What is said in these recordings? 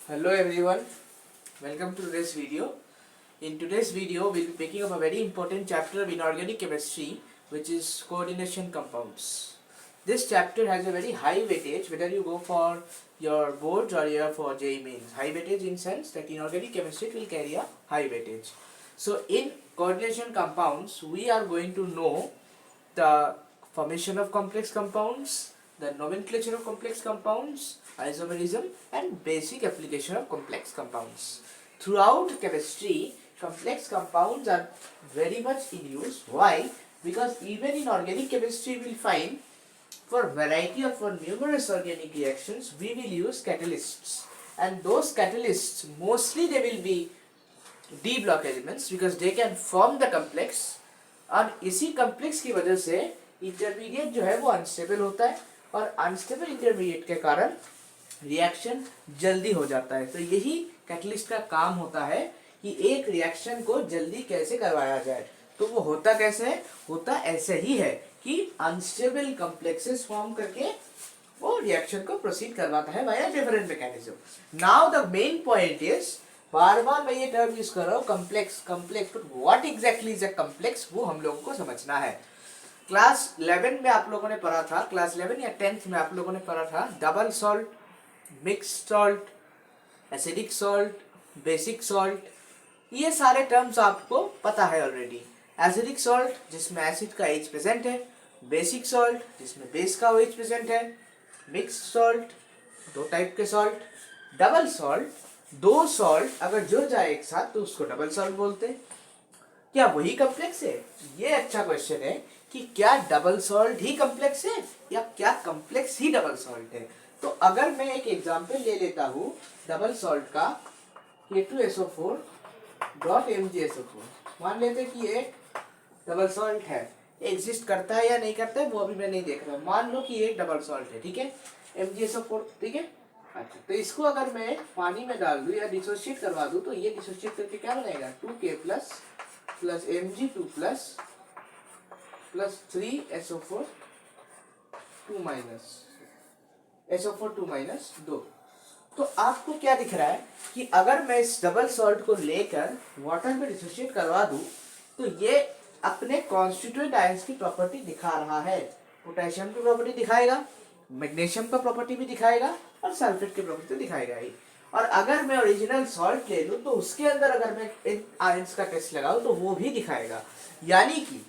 Hello everyone, welcome to today's video. In today's video, we'll be picking up a very important chapter of inorganic chemistry, which is coordination compounds. This chapter has a very high weightage, whether you go for your boards or you are for JEE Mains. High weightage in sense that inorganic chemistry will carry a high weightage. So in coordination compounds, we are going to know the formation of complex compounds, the nomenclature of complex compounds, isomerism, and basic application of complex compounds. Throughout chemistry, complex compounds are very much in use. Why? Because even in organic chemistry, we will find for variety or for numerous organic reactions, we will use catalysts. And those catalysts, mostly they will be D block elements because they can form the complex. और इसी complex की वजह से intermediate जो है वो unstable होता है और अनस्टेबल इंटरमीडिएट के कारण रिएक्शन जल्दी हो जाता है। तो यही कैटलिस्ट का काम होता है कि एक रिएक्शन को जल्दी कैसे करवाया जाए। तो वो होता कैसे है? होता ऐसे ही है कि अनस्टेबल कॉम्प्लेक्सेस फॉर्म करके वो रिएक्शन को प्रोसीड करवाता है by different mechanism. Now the main point is, बार बार मैं ये टर्म यूज कर रहा हूँ complex complex, what exactly is a complex, वो हम लोगों को समझना है। क्लास 11 में आप लोगों ने पढ़ा था, क्लास 11 या 10th में आप लोगों ने पढ़ा था double salt, mix salt, acidic salt, basic salt, ये सारे टर्म्स आपको पता है ऑलरेडी। एसिडिक सॉल्ट जिसमें एसिड का H प्रेजेंट है, बेसिक सॉल्ट जिसमें बेस का OH प्रेजेंट है, मिक्स सॉल्ट दो टाइप के सॉल्ट, डबल सॉल्ट दो सॉल्ट अगर जुड़ जाए एक साथ तो उसको डबल सॉल्ट बोलते हैं। क्या वही कम्प्लेक्स है? ये अच्छा क्वेश्चन है कि क्या डबल सॉल्ट ही कम्प्लेक्स है या क्या कम्प्लेक्स ही डबल सॉल्ट है। तो अगर मैं एक एग्जांपल ले लेता हूँ डबल सॉल्ट का, K2SO4 डॉट MgSO4, मान लेते हैं कि एक डबल सॉल्ट है, एग्जिस्ट करता है या नहीं करता है वो अभी मैं नहीं देख रहा हूँ। मान लो कि एक डबल सॉल्ट है, ठीक है, MgSO4, ठीक है। अच्छा, तो इसको अगर मैं पानी में डाल दूं या डिसोशिएट करवा दूं तो ये डिसोशिएट करके क्या बनेगा, 2K plus plus Mg2 plus plus 3SO4 2 minus SO4 2 minus 2। तो आपको क्या दिख रहा है कि अगर मैं इस डबल सॉल्ट को लेकर वाटर में डिसोशिएट करवा दूं तो ये अपने कॉन्स्टिट्यूएंट आयंस की प्रॉपर्टी दिखा रहा है। पोटेशियम की प्रॉपर्टी दिखाएगा, मैग्नीशियम का प्रॉपर्टी भी दिखाएगा और सल्फेट की प्रॉपर्टी तो दिखाएगा ही। और अगर मैं ओरिजिनल सॉल्ट ले लूं तो उसके अंदर अगर मैं इन आयंस का टेस्ट लगाऊं तो वो भी दिखाएगा। यानी कि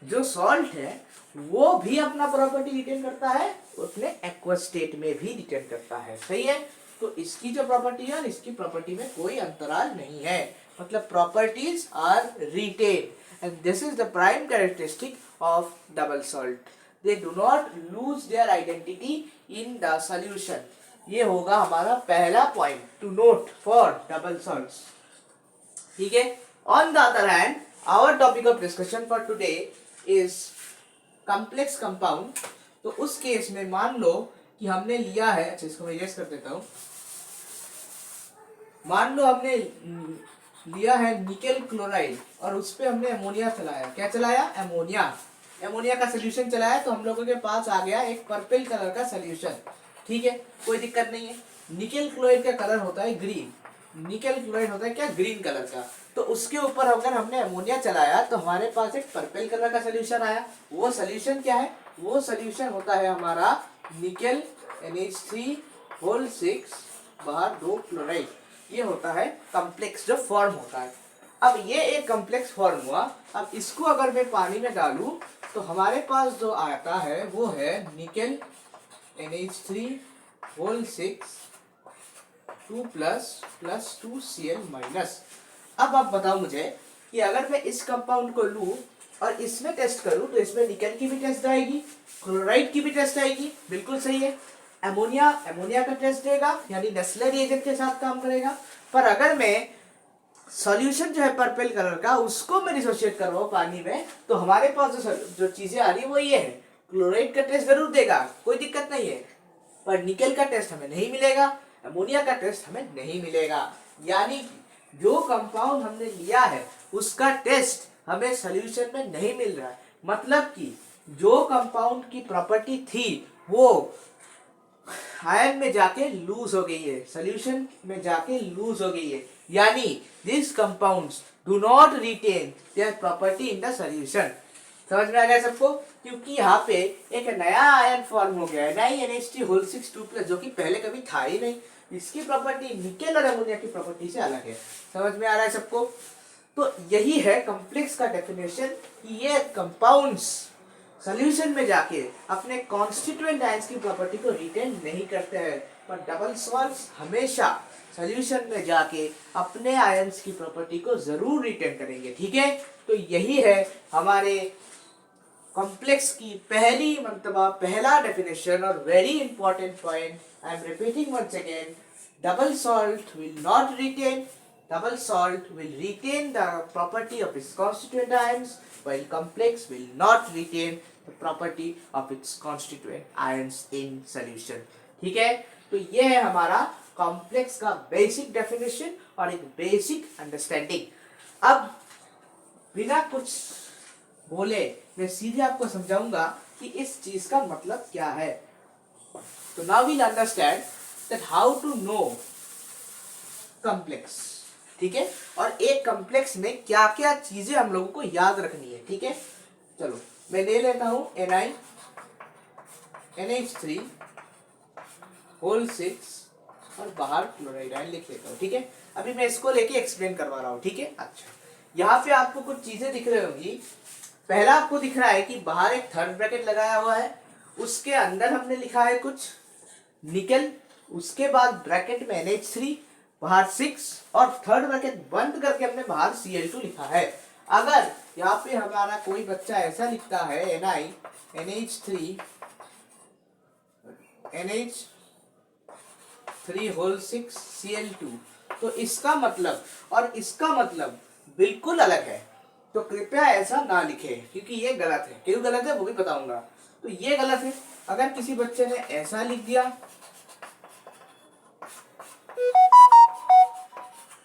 जो सॉल्ट है वो भी अपना प्रॉपर्टी रिटेन करता है, उसने एक्वस स्टेट में भी रिटेन करता है। सही है? तो इसकी जो प्रॉपर्टी है और इसकी प्रॉपर्टी में कोई अंतराल नहीं है, मतलब properties are retain and this is the prime characteristic of double salt. They do not lose their identity in the solution. ये होगा हमारा पहला point to note for double salts, ठीक है। On the other hand, our topic of discussion for today is complex compound. तो उस case में मान लो कि हमने लिया है, अच्छा इसको मैं इरेज कर देता हूं, मान लो हमने लिया है निकेल क्लोराइड और उस पे हमने अमोनिया चलाया। क्या चलाया? अमोनिया का सोल्यूशन चलाया तो हम लोगों के पास आ गया एक पर्पल कलर का सोल्यूशन, ठीक है, कोई दिक्कत नहीं है। निकेल क्लोराइड का कलर होता है ग्रीन, निकेल क्लोराइड होता है क्या, ग्रीन कलर का। तो उसके ऊपर अगर हमने अमोनिया चलाया तो हमारे पास एक पर्पल कलर का सोल्यूशन आया। वो सोल्यूशन क्या है? वो सोल्यूशन होता है हमारा निकेल NH3 बाहर 2 क्लोराइड, ये होता है कम्प्लेक्स जो फॉर्म होता है। अब ये एक कम्प्लेक्स फॉर्म हुआ। अब इसको अगर मैं पानी में डालूं तो हमारे पास जो आता है वो है nickel NH3 2 plus plus 2Cl minus. अब आप बताओ मुझे कि अगर मैं इस कंपाउंड को लूं और इसमें टेस्ट करूं तो इसमें निकेल की भी टेस्ट आएगी, क्लोराइड की भी टेस्ट आएगी, बिल्कुल सही है। अमोनिया का टेस्ट देगा, यानी नेस्ले रिएजेंट के साथ काम करेगा। पर अगर मैं सॉल्यूशन जो है पर्पल कलर का उसको मैं डिसोशिएट करवाऊं पानी में तो हमारे पास जो चीजें आ रही है वो ये है, क्लोराइड का टेस्ट जरूर देगा, कोई दिक्कत नहीं है, पर निकेल का टेस्ट हमें नहीं मिलेगा, अमोनिया का टेस्ट हमें नहीं मिलेगा। यानी जो कंपाउंड हमने लिया है उसका टेस्ट हमें सॉल्यूशन में नहीं मिल रहा है। मतलब कि जो कंपाउंड की प्रॉपर्टी थी वो आयन में जाके लूज हो गई है, सोल्यूशन में जाके लूज हो गई है, यानी this compounds do not retain their property in the solution. समझ में आ गया सबको? क्योंकि यहाँ पे एक नया आयन फॉर्म हो गया है, NiNH3 होल 6 2+, जो कि पहले कभी था ही नहीं। इसकी प्रॉपर्टी निकेल और अमोनिया की प्रॉपर्टी से अलग है। समझ में आ रहा है सबको? तो यही है कॉम्प्लेक्स का डेफिनेशन कि ये कंपाउंड्स सॉल्यूशन में जाके अपने कॉन्स्टिट्यूएंट आयंस की प्रॉपर्टी को रिटेन नहीं करते हैं, पर डबल सॉल्ट्स हमेशा सॉल्यूशन में जाके अपने आयंस की प्रॉपर्टी को जरूर रिटेन करेंगे। ठीक है, तो यही है हमारे कॉम्प्लेक्स की पहली मर्तबा पहला डेफिनेशन और very important point. I am repeating once again, double salt will not retain, double salt will retain the property of its constituent ions, while complex will not retain the property of its constituent ions in solution। ठीक है, तो ये है हमारा complex का basic definition और एक basic understanding. अब बिना कुछ बोले मैं सीधे आपको समझाऊंगा कि इस चीज का मतलब क्या है। तो now we'll understand that how to know complex। ठीक है, और एक कॉम्प्लेक्स में क्या क्या चीजें हम लोगों को याद रखनी है। ठीक है, चलो मैं ले लेता हूं NiNH3 होल 6 और बाहर क्लोराइड आयन लिख लेता हूं। ठीक है, अभी मैं इसको लेके एक्सप्लेन करवा रहा हूं। ठीक है, अच्छा यहाँ पे आपको कुछ चीजें दिख रही होंगी। पहला आपको दिख रहा है कि बाहर एक थर्ड ब्रैकेट लगाया हुआ है, उसके अंदर हमने लिखा है कुछ निकल, उसके बाद ब्रैकेट में NH3 बाहर 6 और थर्ड ब्रैकेट बंद करके हमने बाहर Cl2 लिखा है। अगर यहाँ पे हमारा कोई बच्चा ऐसा लिखता है NiNH3 होल 6 Cl2, तो इसका मतलब और इसका मतलब बिल्कुल अलग है। तो कृपया ऐसा ना लिखे, क्योंकि ये गलत है। क्यों गलत है वो भी बताऊंगा। तो ये गलत है। अगर किसी बच्चे ने ऐसा लिख दिया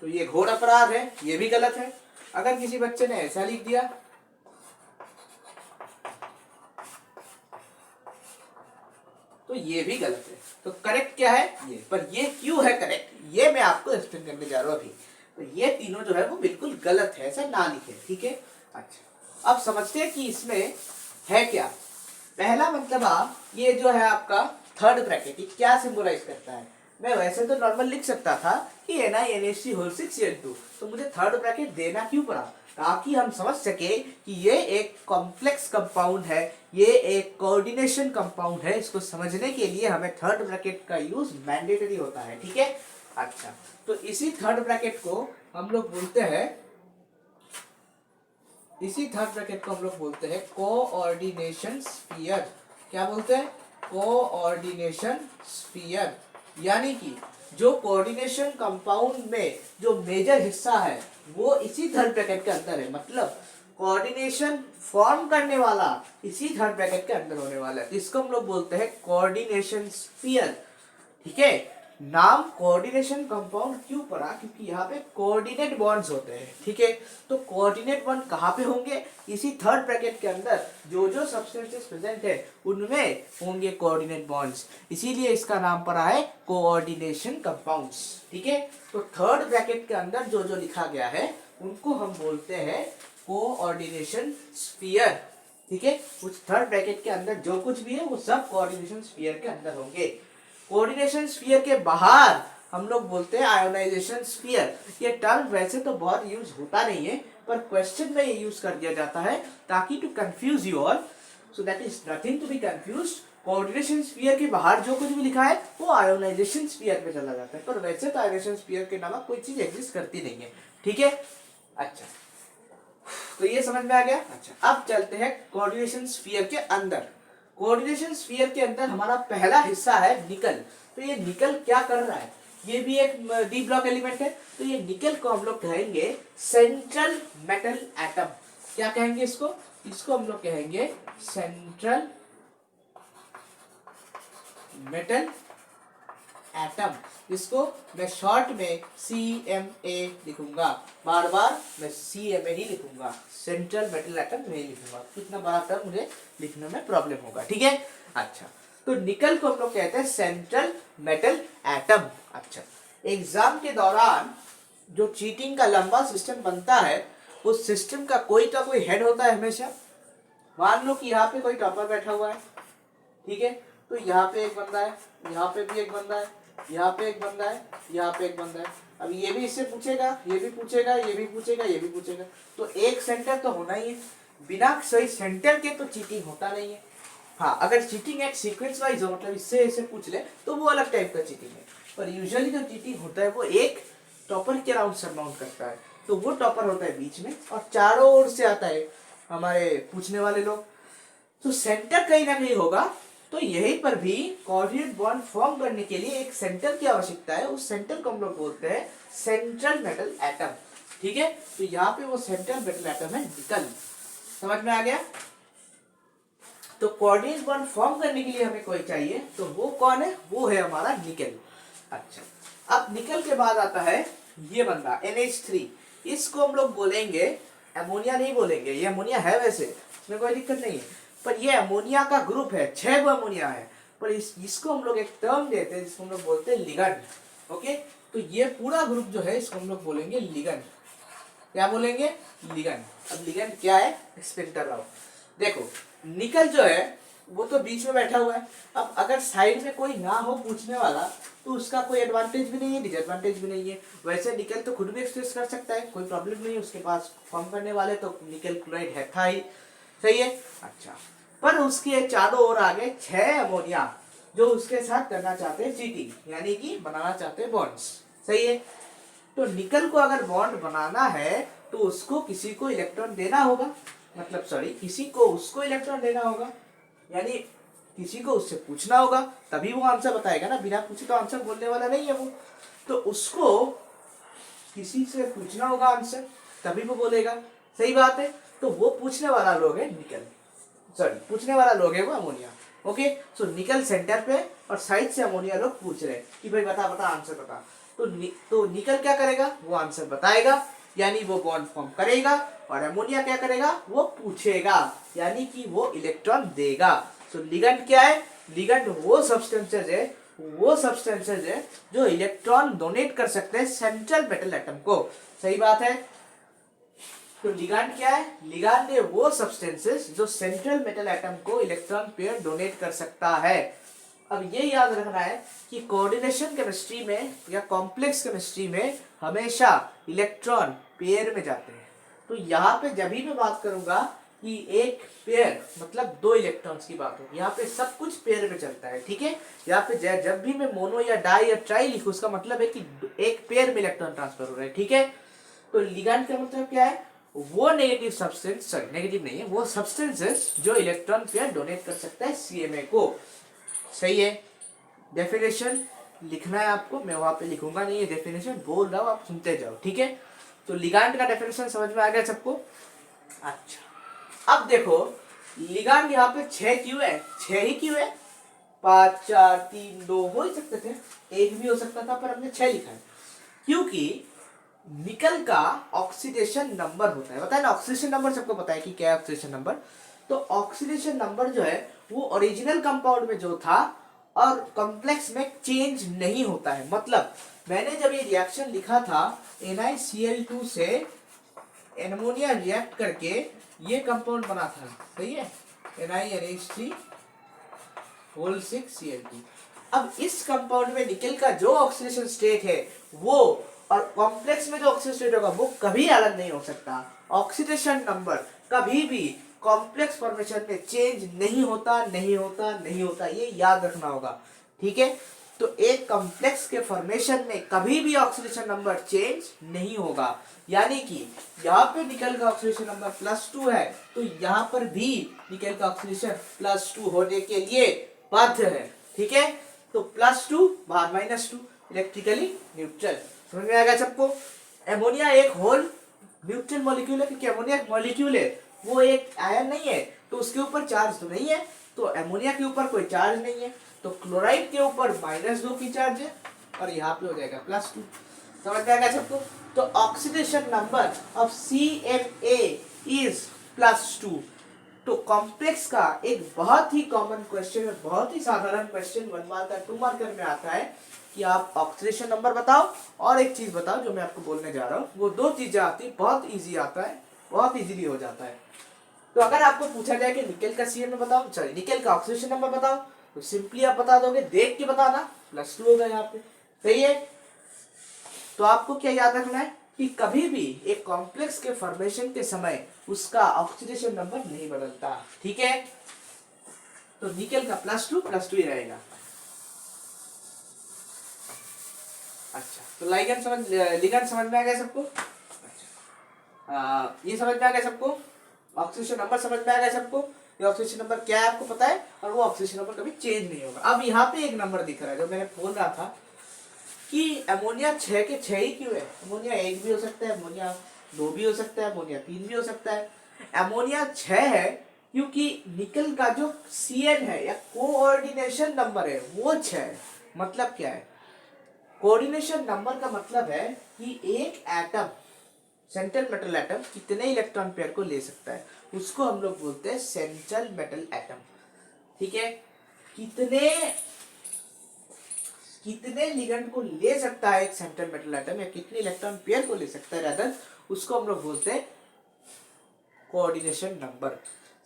तो ये घोर अपराध है, ये भी गलत है। अगर किसी बच्चे ने ऐसा लिख दिया तो ये भी गलत है। तो करेक्ट क्या है ये, पर ये क्यों है करेक्ट ये मैं आपको एक्सप्लेन करने जा रहा हूं अभी। तो ये तीनों जो है वो बिल्कुल गलत है, ऐसा ना लिखे। ठीक है, अच्छा अब समझते हैं कि इसमें है क्या। पहला मतलब ये जो है आपका थर्ड ब्रैकेट, ये क्या सिंबलाइज करता है। मैं वैसे तो नॉर्मल लिख सकता था कि NiNH3 होल 6 Cl2, तो मुझे थर्ड ब्रैकेट देना क्यों पड़ा, ताकि हम समझ सके कि ये एक कॉम्प्लेक्स कंपाउंड है, ये एक कोऑर्डिनेशन कंपाउंड है। इसको समझने के लिए हमें थर्ड ब्रैकेट का यूज मैंडेटरी होता है। ठीक है, अच्छा तो इसी थर्ड ब्रैकेट को हम लोग बोलते हैं कोऑर्डिनेशन स्फीयर। क्या बोलते हैं? Coordination sphere. यानी कि जो कोऑर्डिनेशन कंपाउंड में जो मेजर हिस्सा है वो इसी थर्ड ब्रैकेट के अंदर है। मतलब कोऑर्डिनेशन फॉर्म करने वाला इसी थर्ड ब्रैकेट के अंदर होने वाला है। इसको हम लोग बोलते हैं कोऑर्डिनेशन स्फीयर। ठीक है, नाम कोऑर्डिनेशन कंपाउंड क्यों पड़ा, क्योंकि यहाँ पे कोऑर्डिनेट बॉन्ड्स होते हैं। ठीक है, तो कोऑर्डिनेट बॉन्ड कहाँ पे होंगे? इसी थर्ड ब्रैकेट के अंदर जो जो सब्सटेंसेस प्रेजेंट है उनमें होंगे कोऑर्डिनेट बॉन्ड्स, इसीलिए इसका नाम पड़ा है कोऑर्डिनेशन कंपाउंड्स। ठीक है, तो थर्ड ब्रैकेट के अंदर जो जो लिखा गया है उनको हम बोलते हैं कोऑर्डिनेशन स्फीयर। ठीक है, उस थर्ड ब्रैकेट के अंदर जो कुछ भी है वो सब कोऑर्डिनेशन स्फीयर के अंदर होंगे। कोऑर्डिनेशन स्फीयर के बाहर हम लोग बोलते हैं आयोनाइजेशन स्फीयर। ये टर्म वैसे तो बहुत यूज होता नहीं है, पर क्वेश्चन में ये यूज कर दिया जाता है ताकि to confuse you all, so that is nothing to be confused. Coordination sphere के बाहर जो कुछ भी लिखा है वो आयोनाइजेशन स्फीयर पे चला जाता है, पर वैसे तो आयोनाइजेशन स्फीयर के नाम कोई चीज एग्जिस्ट करती नहीं है। ठीक है, अच्छा तो ये समझ में आ गया। अच्छा अब चलते हैं कोऑर्डिनेशन स्फीयर के अंदर। कोऑर्डिनेशन स्फीयर के अंदर हमारा पहला हिस्सा है निकल। तो ये निकल क्या कर रहा है? ये भी एक डी ब्लॉक एलिमेंट है। तो ये निकल को हम लोग कहेंगे सेंट्रल मेटल एटम। क्या कहेंगे इसको? इसको हम लोग कहेंगे सेंट्रल मेटल एटम। इसको मैं शॉर्ट में CMA लिखूंगा, बार बार मैं CMA ही लिखूंगा, सेंट्रल मेटल एटम नहीं लिखूंगा। इतना बड़ा टर्म मुझे लिखने में प्रॉब्लम होगा। ठीक है, अच्छा तो निकल को हम लोग कहते हैं सेंट्रल मेटल एटम। अच्छा, एग्जाम के दौरान जो चीटिंग का लंबा सिस्टम बनता है, उस सिस्टम का कोई तो कोई हेड होता है हमेशा। मान लो कि यहाँ पे कोई टॉपर बैठा हुआ है, ठीक है, तो यहाँ पे एक बंदा है, यहाँ पे भी एक बंदा है, यहाँ पे एक बंदा है, यहाँ पे एक बंदा है। अब ये भी इससे पूछेगा, ये भी पूछेगा, ये भी पूछेगा, ये भी पूछेगा, तो एक सेंटर तो होना ही है। बिना सही सेंटर के तो चीटिंग होता नहीं है। हाँ, अगर चीटिंग एक सीक्वेंस वाइज हो, मतलब इससे ऐसे पूछ ले, तो वो अलग टाइप का चीटिंग है। पर यूजुअली जो चीटिंग होता है वो एक टॉपर के अराउंड सराउंड करता है, तो वो टॉपर होता है बीच में और चारों ओर से आता है हमारे पूछने वाले लोग। तो सेंटर कहीं ना कहीं होगा, तो यहीं पर भी कोऑर्डिनेट बॉन्ड फॉर्म करने के लिए एक सेंटर की आवश्यकता है। उस सेंटर को हम लोग बोलते हैं सेंट्रल मेटल एटम। ठीक है, तो यहाँ पे वो सेंट्रल मेटल एटम है निकल। समझ में आ गया? तो कोऑर्डिनेट बॉन्ड फॉर्म करने के लिए हमें कोई चाहिए, तो वो कौन है? वो है हमारा निकल। अच्छा, अब निकल के बाद आता है ये बंदा NH3। इसको हम लोग बोलेंगे अमोनिया, नहीं बोलेंगे, ये अमोनिया है वैसे, इसमें कोई दिक्कत नहीं है, पर ये अमोनिया का ग्रुप है, 6 गो अमोनिया है, पर इसको हम लोग एक टर्म देते हैं जिसको हम लोग बोलते हैं लिगैंड। ओके, तो ये पूरा ग्रुप जो है इसको हम लोग बोलेंगे लिगैंड। क्या बोलेंगे? लिगैंड। अब लिगैंड क्या है एक्सप्लेन कर रहा हूं। देखो, निकल जो है वो तो बीच में बैठा हुआ है। अब अगर साइड में कोई ना हो पूछने वाला, तो उसका कोई एडवांटेज भी नहीं है, डिसएडवांटेज भी नहीं है। वैसे निकल तो खुद भी एक्सप्रेस कर सकता है, कोई प्रॉब्लम नहीं है उसके पास, फॉर्म करने वाले तो निकल क्लोराइड है था ही, सही है। अच्छा, पर उसके चारों ओर आगे 6 अमोनिया जो उसके साथ करना चाहते हैं चीटिंग, यानी कि बनाना चाहते हैं बॉन्ड्स, सही है। तो निकल को अगर बॉन्ड बनाना है तो उसको किसी को इलेक्ट्रॉन देना होगा, मतलब सॉरी, किसी को उसको इलेक्ट्रॉन देना होगा, यानी किसी को उससे पूछना होगा, तभी वो आंसर बताएगा ना, बिना पूछे तो आंसर बोलने वाला नहीं है वो। तो उसको किसी से पूछना होगा आंसर, तभी वो बोलेगा, सही बात है। तो वो पूछने वाला लोग है निकल, सॉरी, पूछने वाला लोग है वो अमोनिया। ओके, सो निकल सेंटर पे और साइड से अमोनिया लोग पूछ रहे हैं कि भाई बता बता आंसर बता। तो निकल क्या करेगा? वो आंसर बताएगा, यानी वो बॉन्ड फॉर्म करेगा, और अमोनिया क्या करेगा? वो पूछेगा, यानी कि वो इलेक्ट्रॉन देगा। सो लिगेंड क्या है? लिगेंड वो सब्सटेंसेस है जो इलेक्ट्रॉन डोनेट कर सकते हैं सेंट्रल मेटल एटम को, सही बात है। तो लिगेंड क्या है? लिगेंड है वो सब्सटेंसेस जो सेंट्रल मेटल एटम को इलेक्ट्रॉन पेयर डोनेट कर सकता है। अब ये याद रखना है कि कोऑर्डिनेशन केमिस्ट्री में या कॉम्प्लेक्स केमिस्ट्री में हमेशा इलेक्ट्रॉन पेयर में जाते हैं। तो यहाँ पे जब भी मैं बात करूंगा कि एक पेयर मतलब 2 इलेक्ट्रॉन्स की बात होगी, यहाँ पे सब कुछ पेयर में चलता है, ठीक है। यहाँ पे जब भी मैं मोनो या डाई या ट्राई लिखूं, उसका मतलब है कि एक पेयर में इलेक्ट्रॉन ट्रांसफर हो रहा है, ठीक है। तो लिगेंड का मतलब क्या है? वो नेगेटिव सब्सटेंस, सॉरी नेगेटिव नहीं है, वो सब्सटेंसेस जो इलेक्ट्रॉन पेयर डोनेट कर सकता है CMA को, सही है। डेफिनेशन लिखना है आपको, मैं वहां पे लिखूंगा नहीं है, डेफिनेशन बोल रहा हूं, आप सुनते जाओ, ठीक है। तो लिगेंड का डेफिनेशन समझ में आ गया सबको? अच्छा, अब देखो लिगेंड यहाँ पे 6 क्यों है? 6 ही क्यों है? 5 4 3 2 हो ही सकते थे, एक भी हो सकता था, पर हमने 6 लिखा है क्योंकि निकल का ऑक्सीडेशन नंबर होता है, पता है ना ऑक्सीडेशन नंबर, सबको पता है कि क्या है ऑक्सीडेशन नंबर। तो ऑक्सीडेशन नंबर जो है वो ओरिजिनल कंपाउंड में जो था और कॉम्प्लेक्स में चेंज नहीं होता है। मतलब मैंने जब ये रिएक्शन लिखा था NiCl2 से एमोनिया रिएक्ट करके ये कंपाउंड बना था, सही है, NiNH3 6Cl2। अब इस कंपाउंड में निकल का जो ऑक्सीडेशन स्टेट है वो और कॉम्प्लेक्स में जो ऑक्सीडेशन स्टेट होगा वो कभी अलग नहीं हो सकता। ऑक्सीडेशन नंबर कभी भी कॉम्प्लेक्स फॉर्मेशन में चेंज नहीं होता, ये याद रखना होगा, ठीक है। तो एक कॉम्प्लेक्स के फॉर्मेशन में कभी भी ऑक्सीडेशन नंबर चेंज नहीं होगा, यानी कि यहाँ पे निकल का ऑक्सीडेशन नंबर +2 है, तो यहाँ पर भी निकल का ऑक्सीडेशन +2 होने के लिए बाध्य है, ठीक है। तो +2 बाहर -2, इलेक्ट्रिकली न्यूट्रल, समझ में आ गया सबको। एमोनिया एक होल न्यूट्रल मॉलिक्यूल है, क्योंकि एमोनिया एक मॉलिक्यूल है, वो एक आयन नहीं है, तो उसके ऊपर चार्ज तो नहीं है, तो एमोनिया के ऊपर कोई चार्ज नहीं है, तो क्लोराइड के ऊपर -2 की चार्ज है, और यहाँ पे हो जाएगा +2, समझ में आ गया सबको। तो oxidation number of CMA is +2, तो कॉम्प्लेक्स का एक बहुत ही कॉमन क्वेश्चन है, बहुत ही साधारण क्वेश्चन 1 मार्कर 2 मार्कर में आता है कि आप ऑक्सीडेशन नंबर बताओ और एक चीज बताओ जो मैं आपको बोलने जा रहा हूँ। वो दो चीजें आती है, बहुत इजी आता है, बहुत इजीली हो जाता है। तो अगर आपको पूछा जाए कि निकेल का सीएम बताओ, सॉरी निकेल का ऑक्सीडेशन नंबर बताओ, तो सिंपली आप बता दोगे, देख के बताना, +2 होगा यहाँ पे। सही है। तो आपको क्या याद रखना है कि कभी भी एक कॉम्प्लेक्स के फॉर्मेशन के समय उसका ऑक्सीडेशन नंबर नहीं बदलता। ठीक है। तो निकेल का +2 ही रहेगा। अच्छा, तो लिगेंड समझ में आ गया सबको? अच्छा, ये समझ में आ गया सबको? ऑक्सीडेशन नंबर समझ में आ गया सबको? ये ऑक्सीडेशन नंबर क्या है आपको पता है, और वो ऑक्सीडेशन नंबर कभी चेंज नहीं होगा। अब यहाँ पे एक नंबर दिख रहा है जो मैंने बोल रहा था कि अमोनिया 6 के 6 ही क्यों है। अमोनिया 1 भी हो सकता है, अमोनिया 2 भी हो सकता है, अमोनिया 3 भी हो सकता है। अमोनिया 6 है क्योंकि निकल का जो CN है या कोऑर्डिनेशन नंबर है वो 6 है। मतलब क्या है, कोऑर्डिनेशन नंबर का मतलब है कि एक एटम, सेंट्रल मेटल एटम कितने इलेक्ट्रॉन पेयर को ले सकता है, उसको हम लोग बोलते हैं सेंट्रल मेटल एटम। ठीक है। कितने लिगेंड को ले सकता है एक सेंट्रल मेटल एटम, या कितने इलेक्ट्रॉन पेयर को ले सकता है रादर, उसको हम लोग बोलते हैं कोऑर्डिनेशन नंबर।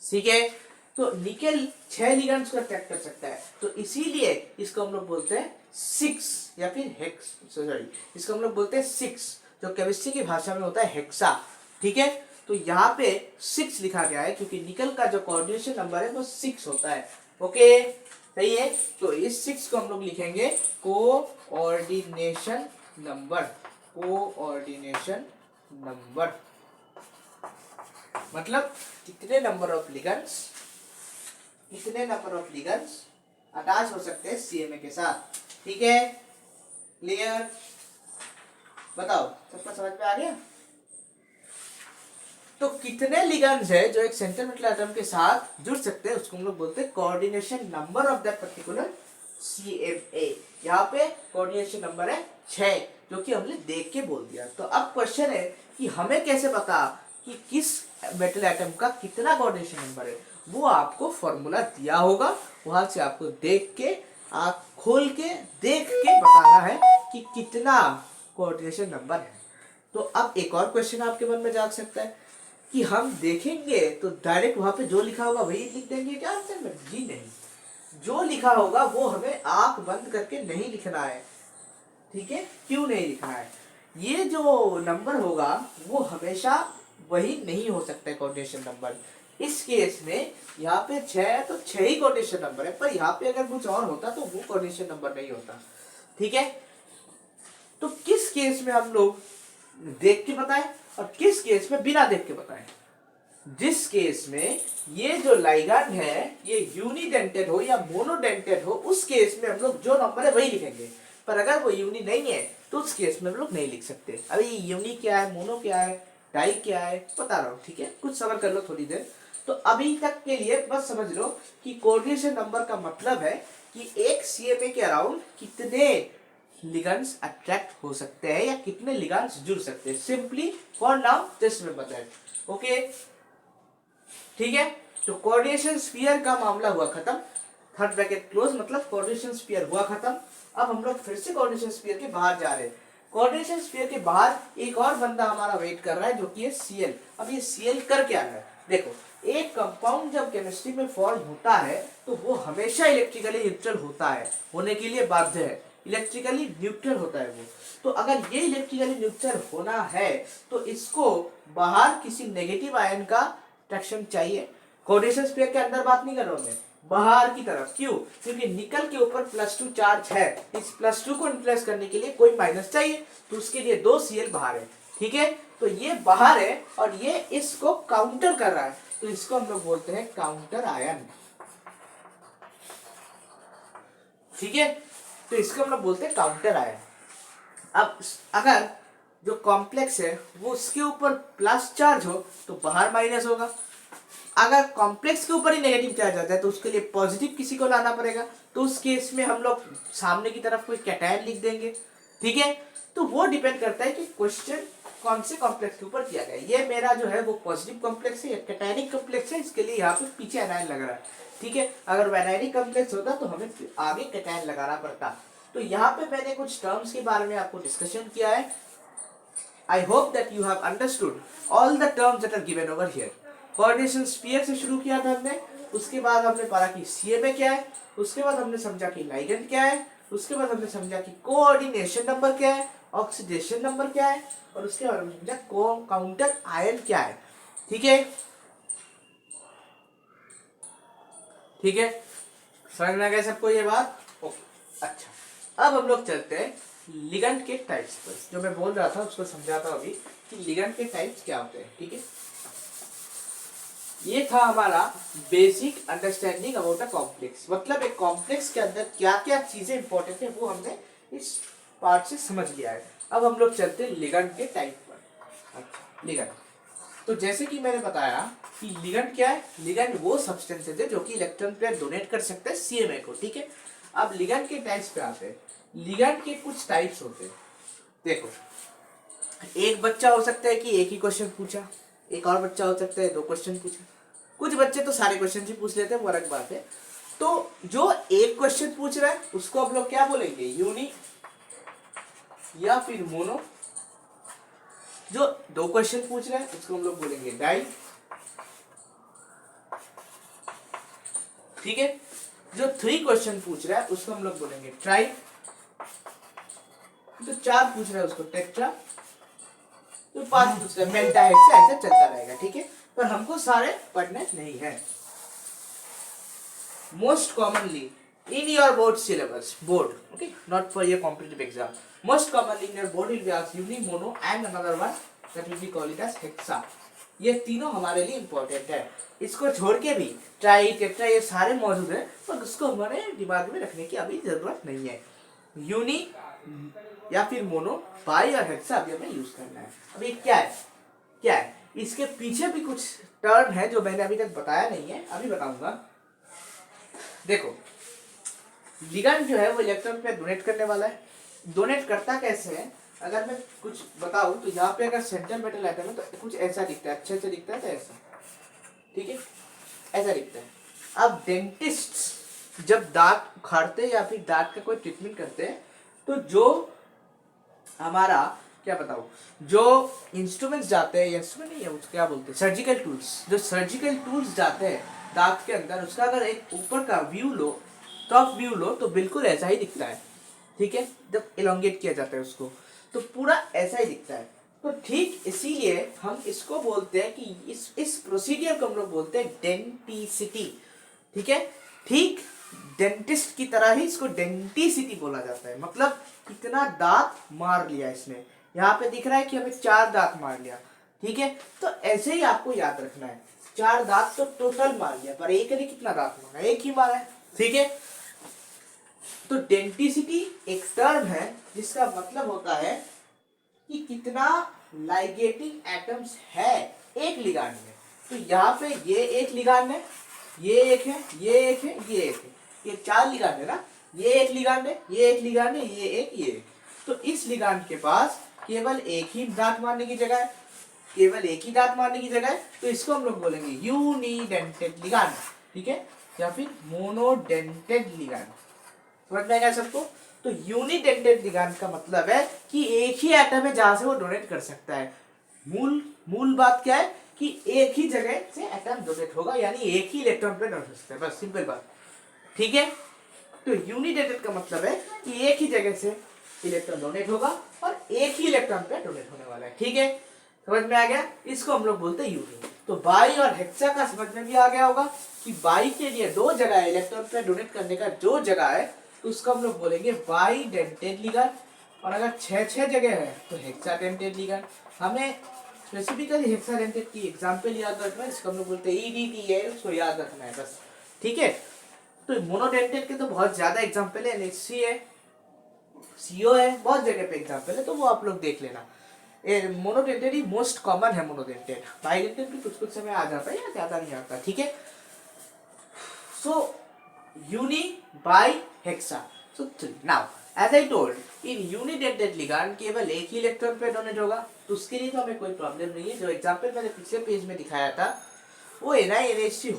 ठीक है। तो निकेल 6 लिगेंड्स को अट्रैक्ट कर सकता है, तो इसीलिए इसको हम लोग बोलते हैं 6 या फिर हेक्स, सॉरी इसको हम लोग बोलते हैं 6, जो केमिस्ट्री की भाषा में होता है हेक्सा। ठीक है। तो यहाँ पे 6 लिखा गया है क्योंकि निकल का जो कोऑर्डिनेशन नंबर है वो 6 होता है। ओके, सही है। तो इस 6 को हम लोग लिखेंगे कोऑर्डिनेशन नंबर। कोऑर्डिनेशन नंबर मतलब कितने नंबर ऑफ लिगेंड्स अटैच हो सकते हैं CMA के साथ। ठीक है, क्लियर? बताओ, सबका समझ में आ गया? तो कितने लिगेंड्स है जो एक सेंट्रल मेटल एटम के साथ जुड़ सकते हैं उसको हम लोग बोलते हैं coordination number of that particular CMA। यहाँ पे कोऑर्डिनेशन नंबर है 6, जो कि हमने देख के बोल दिया। तो अब क्वेश्चन है कि हमें कैसे पता कि किस मेटल एटम का कितना कोऑर्डिनेशन नंबर है। वो आपको फॉर्मूला दिया होगा, वहां से आपको देख के, आँख खोल के देख के बताना है कि कितना कोऑर्डिनेशन नंबर है। तो अब एक और क्वेश्चन आपके मन में जाग सकता है कि हम देखेंगे तो डायरेक्ट वहां पे जो लिखा होगा वही लिख देंगे क्या आंसर में? जी नहीं, जो लिखा होगा वो हमें आंख बंद करके नहीं लिखना है। ठीक है, क्यों नहीं लिखना है? ये जो नंबर होगा वो हमेशा वही नहीं हो सकता है कोऑर्डिनेशन नंबर। इस केस में यहाँ पे 6 है तो 6 ही कोऑर्डिनेशन नंबर है, पर यहाँ पे अगर कुछ और होता तो वो कोऑर्डिनेशन नंबर नहीं होता। ठीक है। तो किस केस में हम लोग देख के बताएं और किस केस में बिना देख के बताएं? जिस केस में ये जो लाइगैंड है ये यूनिडेंटेड हो या मोनोडेंटेड हो, उस केस में हम लोग जो नंबर है वही लिखेंगे। पर अगर वो यूनि नहीं है तो उस केस में हम लोग नहीं लिख सकते। अभी यूनि क्या है, मोनो क्या है, डाई क्या है, बता रहा हूँ। ठीक है, कुछ सबर कर लो थोड़ी देर। तो अभी तक के लिए बस समझ लो कि कोऑर्डिनेशन नंबर का मतलब है कि एक CMA के अराउंड कितने लिगेंड्स अट्रैक्ट हो सकते हैं या कितने लिगेंड्स जुड़ सकते हैं। Simply for now just remember that. Okay, ठीक है। तो कोऑर्डिनेशन स्फीयर का मामला हुआ खत्म, थर्ड ब्रैकेट क्लोज, मतलब कोऑर्डिनेशन स्फीयर हुआ खत्म। अब हम लोग फिर से कोऑर्डिनेशन स्फीयर के बाहर जा रहे हैं। कोऑर्डिनेशन स्फीयर के बाहर एक और बंदा हमारा वेट कर रहा है जो कि है Cl। अब ये Cl कर क्या है? देखो, एक कंपाउंड जब केमिस्ट्री में फॉर्म होता है तो वो हमेशा इलेक्ट्रिकली न्यूट्रल होता है, होने के लिए बाध्य है, इलेक्ट्रिकली न्यूट्रल होता है वो। तो अगर ये इलेक्ट्रिकली न्यूट्रल होना है तो इसको बाहर किसी नेगेटिव आयन का अट्रैक्शन चाहिए। कोऑर्डिनेशन स्फीयर के अंदर बात नहीं कर रहा हूं मैं, बाहर की तरफ। क्यों? क्योंकि निकल के ऊपर +2 चार्ज है, इस +2 को न्यूट्रलाइज करने के लिए कोई माइनस चाहिए, तो उसके लिए 2 Cl बाहर है। ठीक है, तो ये बाहर है और ये इसको काउंटर कर रहा है, तो इसको हम लोग बोलते हैं काउंटर आयन। ठीक है, तो इसको हम लोग बोलते हैं काउंटर आयन। अब अगर जो कॉम्प्लेक्स है वो उसके ऊपर प्लस चार्ज हो तो बाहर माइनस होगा। अगर कॉम्प्लेक्स के ऊपर ही नेगेटिव चार्ज आता है तो उसके लिए पॉजिटिव किसी को लाना पड़ेगा, तो उस केस में हम लोग सामने की तरफ कोई कैटायन लिख देंगे। ठीक है, तो वो डिपेंड करता है कि क्वेश्चन कौन से कॉम्प्लेक्स के ऊपर किया गया। ये मेरा जो है वो पॉजिटिव कॉम्प्लेक्स है, कैटायनिक कॉम्प्लेक्स है, इसके लिए यहाँ पे पीछे एनायन लग रहा है, ठीक है। अगर एनायनिक कॉम्प्लेक्स होता तो हमें आगे कैटायन लगाना पड़ता। तो यहाँ पे मैंने कुछ टर्म्स के बारे में आपको डिस्कशन किया है। I hope that you have understood all the terms that are given over here. Coordination sphere से शुरू किया था हमने, उसके बाद हमने पढ़ा कि CMA क्या है, उसके बाद हमने समझा कि लाइगेंड क्या है, उसके बाद हमने समझा कि कोऑर्डिनेशन नंबर क्या है, ऑक्सीडेशन नंबर क्या है, और उसके बाद हमने समझा काउंटर आयन क्या है। ठीक है, ठीक है, समझ में आ गया सबको ये बात? ओके, अच्छा, अब हम लोग चलते हैं लिगेंड के टाइप्स पर। जो मैं बोल रहा था उसको समझाता हूं अभी कि लिगेंड के टाइप्स क्या होते हैं। ठीक है, ये था हमारा basic understanding about a complex. मतलब एक कॉम्प्लेक्स के अंदर क्या क्या चीजें इंपॉर्टेंट है वो हमने इस पार्ट से समझ लिया है। अब हम लोग चलते हैं लिगेंड के टाइप पर। अच्छा, लिगेंड, तो जैसे कि मैंने बताया कि लिगेंड क्या है, लिगेंड वो सब्सटेंसेज है जो कि इलेक्ट्रॉन पेयर डोनेट कर सकते हैं CMA को। ठीक है, अब लिगेंड के टाइप्स पे आते हैं। लिगेंड के कुछ टाइप्स होते हैं। देखो, एक बच्चा हो सकता है कि एक ही क्वेश्चन पूछा, एक और बच्चा हो सकता है 2 क्वेश्चन पूछा, कुछ बच्चे तो सारे क्वेश्चन ही पूछ लेते हैं, वो अलग बात है। तो जो एक क्वेश्चन पूछ रहा है उसको आप लोग क्या बोलेंगे, यूनि या फिर मोनो। जो 2 क्वेश्चन पूछ रहा है उसको हम लोग बोलेंगे डाई। ठीक है, जो 3 क्वेश्चन पूछ रहा है उसको हम लोग बोलेंगे ट्राई। जो 4 पूछ रहा है उसको टेट्रा। जो 5 पूछ रहा है मेंटा हेक्सा, ऐसे चलता रहेगा। ठीक है, पर हमको सारे पढ़ने नहीं है। Most commonly in your board syllabus, board, okay, not for your competitive exam, most commonly in your board will be asked uni, mono and another one that will be called it as hexa. ये तीनों हमारे लिए important है। इसको छोड़ के भी try, tetra, ये सारे मौजूद है, पर उसको हमारे दिमाग में रखने की अभी जरूरत नहीं है। यूनी या फिर मोनो, बाई और हेक्सा अभी हमें यूज करना है। अभी क्या है, क्या है, इसके पीछे भी कुछ टर्म है जो मैंने अभी तक बताया नहीं है, अभी बताऊंगा। देखो, लिगेंड जो है वो इलेक्ट्रॉन पे डोनेट करने वाला है। डोनेट करता कैसे है, अगर मैं कुछ बताऊं तो यहाँ पे अगर सेंटर मेटल एटम है तो कुछ ऐसा दिखता है, अच्छे से दिखता है तो ऐसा, ठीक है, ऐसा दिखता है। अब डेंटिस्ट जब दांत उखाड़ते हैं या फिर दांत का कोई ट्रीटमेंट करते हैं तो जो हमारा क्या बताऊं, जो इंस्ट्रूमेंट्स जाते हैं, इंस्ट्रूमेंट नहीं है उसको क्या बोलते हैं, सर्जिकल टूल्स, जो सर्जिकल टूल्स जाते हैं दांत के अंदर, उसका अगर एक ऊपर का व्यू लो, टॉप व्यू लो, तो बिल्कुल ऐसा ही दिखता है। ठीक है, जब इलोंगेट किया जाता है उसको तो पूरा ऐसा ही दिखता है। तो ठीक इसीलिए हम इसको बोलते हैं कि इस प्रोसीडियर को हम लोग बोलते हैं डेंटिसिटी। ठीक है, ठीक डेंटिस्ट की तरह ही इसको डेंटिसिटी बोला जाता है। मतलब कितना दांत मार लिया इसने, यहाँ पे दिख रहा है कि हमें 4 दांत मार लिया। ठीक है, तो ऐसे ही आपको याद रखना है, 4 दांत तो टोटल मार लिया, पर एक ने कितना दांत मारा, एक ही मारा है। ठीक है, तो डेंटिसिटी एक टर्म है जिसका मतलब होता है कि कितना लाइगेटिंग एटम्स है एक लिगांड में। तो यहाँ पे ये एक लिगांड है, ये एक है, ये एक है, ये एक है, ये 4 लिगांड है ना, ये एक लिगांड है, ये एक लिगांड है, ये एक, ये एक। तो इस लिगांड के पास केवल एक ही दांत मारने की जगह है, केवल एक ही दांत मारने की जगह है, तो इसको हम लोग बोलेंगे यूनिडेंटेड लिगांड। ठीक है, या फिर मोनोडेंटेड लिगांड। समझ में आएगा सबको? तो यूनिडेंटेड लिगांड का मतलब है कि एक ही एटम है जहां से वो डोनेट कर सकता है। मूल बात क्या है कि एक ही जगह से एटम डोनेट होगा, यानी एक ही इलेक्ट्रॉन पे डोनेट हो सकता है, बस सिंपल बात। ठीक है, तो यूनिडेंटेड का मतलब है कि एक ही जगह से इलेक्ट्रॉन डोनेट होगा और एक ही इलेक्ट्रॉन पे डोनेट होने वाला है। ठीक है, समझ में आ गया? इसको हम लोग बोलते हैं यूनि। तो बाई और हेक्सा का समझ में भी आ गया होगा कि बाई के लिए 2 जगह है, इलेक्ट्रॉन पे डोनेट करने का जो जगह है तो उसको हम लोग बोलेंगे बाई डेंटेड लिगांड। और अगर 6 जगह है तो हेक्सा डेंटेड लिगांड। हमें स्पेसिफिकली हेक्सा डेंटेड की एग्जांपल याद रखना है, इसको हम लोग बोलते हैं EDTA है, उसको याद रखना है बस। ठीक है, तो मोनोडेंटेड के तो बहुत ज्यादा एग्जांपल है, NHC है, CO है, बहुत जगह पे एग्जांपल है, तो वो आप लोग देख लेना। मोनोडेंटेड ही मोस्ट कॉमन है मोनोडेंटेड। बाइडेंटेड भी कुछ समय आ जाता है या ज्यादा नहीं आता। ठीक है, so uni, bi, hexa. So 3. Now as I told in unidentate ligand केवल एक ही इलेक्ट्रॉन पे डोनेट होगा, तो उसके लिए तो हमें कोई प्रॉब्लम नहीं है। जो एग्जांपल मैंने पिछले पेज में दिखाया था वो NiNH3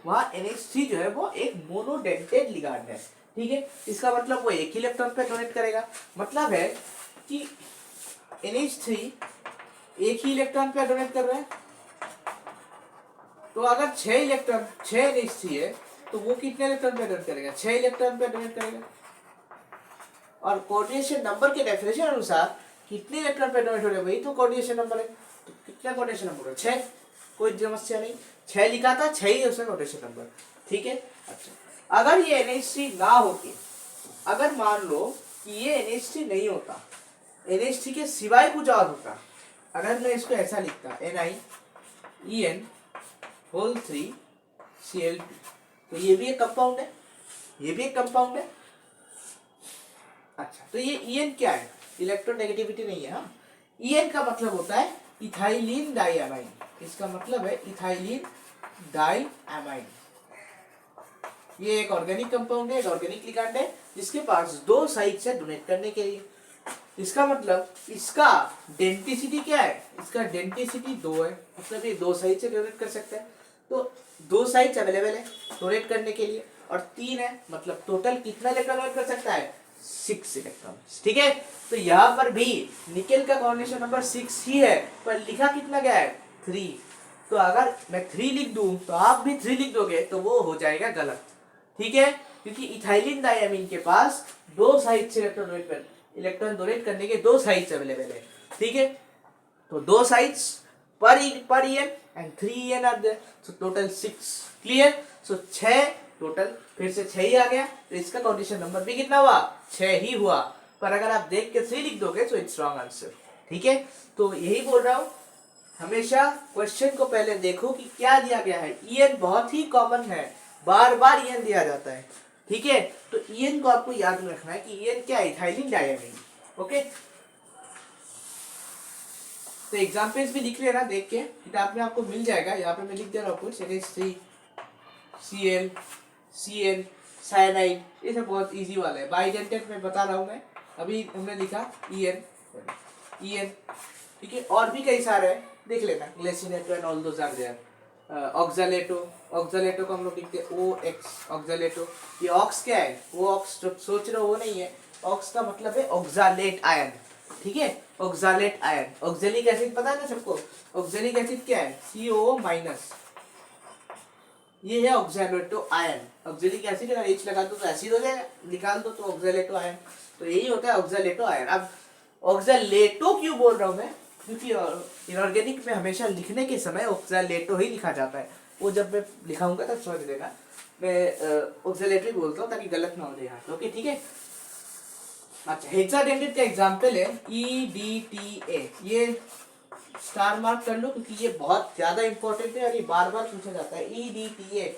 वहाँ NH3 जो है वो एक मोनोडेंटेड लिगांड है, ठीक है। इसका मतलब वो एक ही इलेक्ट्रॉन पे डोनेट करेगा, मतलब है कि NH3 एक ही इलेक्ट्रॉन पे डोनेट कर रहा है। तो अगर 6 NH3 है तो वो कितने इलेक्ट्रॉन पे डोनेट करेगा? 6 इलेक्ट्रॉन पे डोनेट करेगा। और कोऑर्डिनेशन नंबर के डेफिनेशन अनुसार कितने इलेक्ट्रॉन पे डोनेट हो रहे हैं वही तो कोऑर्डिनेशन नंबर है। तो कितना कोऑर्डिनेशन नंबर है? 6। कोई समस्या नहीं, 6 लिखा था, 6 ही उसका कोऑर्डिनेशन नंबर, ठीक है। अच्छा, अगर ये NH3 ना होती, अगर मान लो कि ये NH3 नहीं होता, NH3 के सिवाय कुछ और होता, अगर मैं इसको ऐसा लिखता NiEN3Cl2, तो ये भी एक कंपाउंड है, ये भी एक कंपाउंड है। अच्छा, तो ये EN क्या है? इलेक्ट्रोनेगेटिविटी नहीं है। हाँ, EN का मतलब होता है इथाइलिन डाइअमाइन। इसका मतलब है इथाइलिन डाइअमाइन। ये एक ऑर्गेनिक कंपाउंड है, एक ऑर्गेनिक लिगैंड है जिसके पास 2 साइट्स है डोनेट करने के लिए। इसका मतलब इसका डेंसिटी क्या है? इसका डेंसिटी 2 है, मतलब ये 2 साइड से डोनेट कर सकता है। तो 2 साइड्स अवेलेबल है डोनेट करने के लिए और 3 है, मतलब टोटल कितना इलेक्ट्रॉन डोनेट कर सकता है? 6 इलेक्ट्रॉन, ठीक है। तो यहाँ पर भी निकेल का कोऑर्डिनेशन नंबर 6 ही है, पर लिखा कितना गया है? 3। तो अगर मैं 3 लिख दूं तो आप भी 3 लिख दोगे तो वो हो जाएगा गलत, ठीक है, क्योंकि इथाइलिन डाइअमीन के पास 2 साइड से इलेक्ट्रॉन डोनेट करने के 2 साइड्स अवेलेबल है, ठीक है। तो 2 साइड्स पर EN and 3 EN are there, so total 6। Clear? So 6 total, फिर से 6 ही आ गया, तो इसका कंडीशन नंबर भी कितना हुआ? 6 ही हुआ। पर अगर आप देख के 3 लिख दोगे तो इट्स रॉन्ग आंसर, ठीक है। तो यही बोल रहा हूं, हमेशा क्वेश्चन को पहले देखो कि क्या दिया गया है। EN बहुत ही कॉमन है, बार बार EN दिया जाता है, ठीक है। तो EN को आपको याद में रखना है कि EN क्या है? Ethylene diamine, okay. तो एग्जांपल्स भी लिख लेना, देख के किताब में आपको मिल जाएगा। यहाँ पे मैं लिख दे रहा हूँ कुछ, NH3 Cl Cl साइनाइड, ये सब बहुत इजी वाला है। बाइडेंटेट में बता रहा हूँ मैं, अभी हमने लिखा EN, ठीक है। और भी कई सारे हैं, देख लेना, glycinato and all those are there. Oxalato को हम लोग लिखते हैं OX, ऑक्सालेटो। ये ऑक्स क्या है? वो ऑक्स जो सोच रहे हो वो नहीं है, ऑक्स का मतलब है ऑक्सालेट आयन, ठीक है। ऑक्सालेट आयन, ऑक्सैलिक एसिड पता है ना सबको? ऑक्सैलिक एसिड क्या है? CO-, ये है ऑक्सालेटो आयन। ऑक्सैलिक एसिड अगर H लगा दो तो एसिड हो जाएगा, निकाल दो तो ऑक्सालेटो आयन, तो यही होता है ऑक्सालेटो आयन। अब ऑक्सालेटो क्यों बोल रहा हूँ मैं? क्योंकि इनऑर्गेनिक में हमेशा लिखने के समय ऑक्सालेटो ही लिखा जाता है, वो जब मैं लिखाऊंगा तब समझ लेना, मैं ऑक्सालेटो ही बोलता हूँ ताकि गलत ना हो जाए यहाँ, ओके, ठीक है। अच्छा, हेक्साडेंटेट का एग्जांपल है EDTA, ये स्टार मार्क कर लो क्योंकि ये बहुत ज्यादा इंपॉर्टेंट है और ये बार बार पूछा जाता है। EDTA,